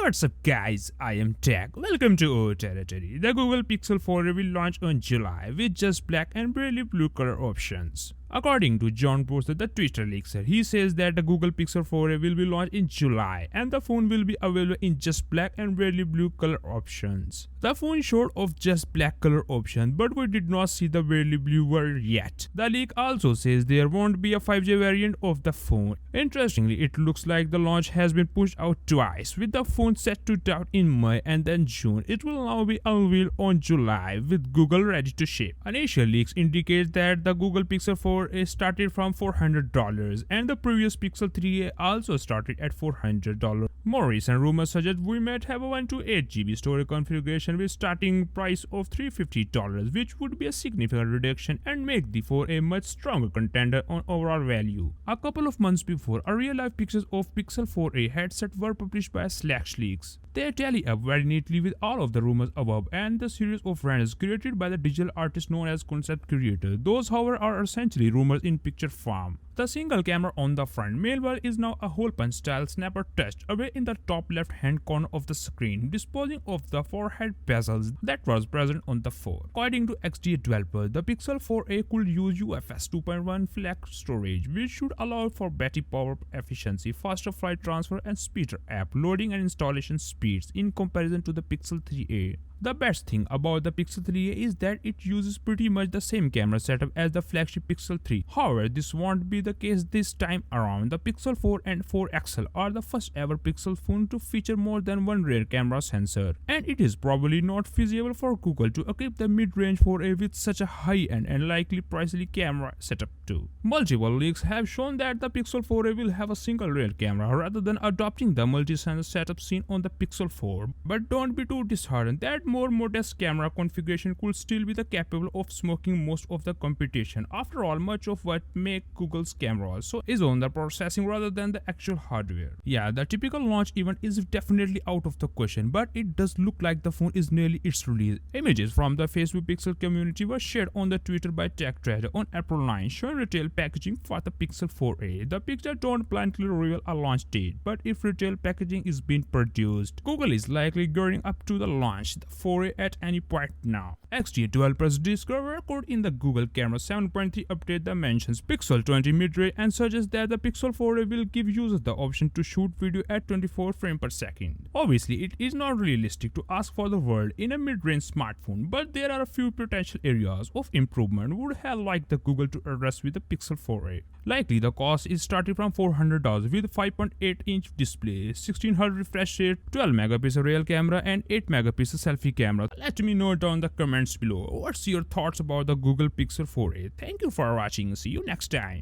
What's up guys, I am Tech. Welcome to our territory. The Google Pixel 4 will launch on July with just black and barely blue color options. According to John Poster, the Twitter leaker, he says that the Google Pixel 4 will be launched in July and the phone will be available in just black and barely blue color options. The phone showed off just black color option, but we did not see the barely blue variant yet. The leak also says there won't be a 5G variant of the phone. Interestingly, it looks like the launch has been pushed out twice, with the phone set to out in May and then June. It will now be unveiled on July with Google ready to ship. Initial leaks indicate that the Google Pixel 4 is started from $400 and the previous Pixel 3a also started at $400. More recent rumors suggest we might have a 128GB storage configuration with starting price of $350, which would be a significant reduction and make the 4 a much stronger contender on overall value. A couple of months before, a real-life pictures of Pixel 4a headset were published by Slack Leaks. They tally up very neatly with all of the rumors above and the series of renders created by the digital artist known as concept creator. Those, however, are essentially rumors in picture form. The single camera on the front mailbar is now a hole punch style snapper tucked away in the top left hand corner of the screen, disposing of the forehead bezels that was present on the 4. According to XDA developers, the Pixel 4a could use UFS 2.1 flex storage, which should allow for better power efficiency, faster flight transfer, and speeder app loading and installation speeds in comparison to the Pixel 3a. The best thing about the Pixel 3a is that it uses pretty much the same camera setup as the flagship Pixel 3. However, this won't be the case this time around. The Pixel 4 and 4 XL are the first ever Pixel phone to feature more than one rear camera sensor, and it is probably not feasible for Google to equip the mid-range 4a with such a high-end and likely pricey camera setup too. Multiple leaks have shown that the Pixel 4a will have a single rear camera rather than adopting the multi-sensor setup seen on the Pixel 4. But don't be too disheartened that more modest camera configuration could still be capable of smoking most of the competition. After all, much of what makes Google's camera so is on the processing rather than the actual hardware. Yeah, the typical launch event is definitely out of the question, but it does look like the phone is nearly its release. Images from the Facebook Pixel community were shared on the Twitter by techdroider on April 9, showing retail packaging for the Pixel 4a. The picture don't bluntly reveal a launch date, but if retail packaging is being produced, Google is likely gearing up to the launch the 4a at any point now. XDA developers discovered a code in the Google Camera 7.3 update that mentions Pixel 20 mid-range and suggests that the Pixel 4a will give users the option to shoot video at 24 frames per second. Obviously, it is not realistic to ask for the world in a mid-range smartphone, but there are a few potential areas of improvement would have liked the Google to address with the Pixel 4a. Likely, the cost is starting from $400 with 5.8-inch display, 1600 refresh rate, 12 megapixel real camera, and 8 megapixel selfie camera. Let me know down in the comments below. What's your thoughts about the Google Pixel 4a? Thank you for watching. See you next time.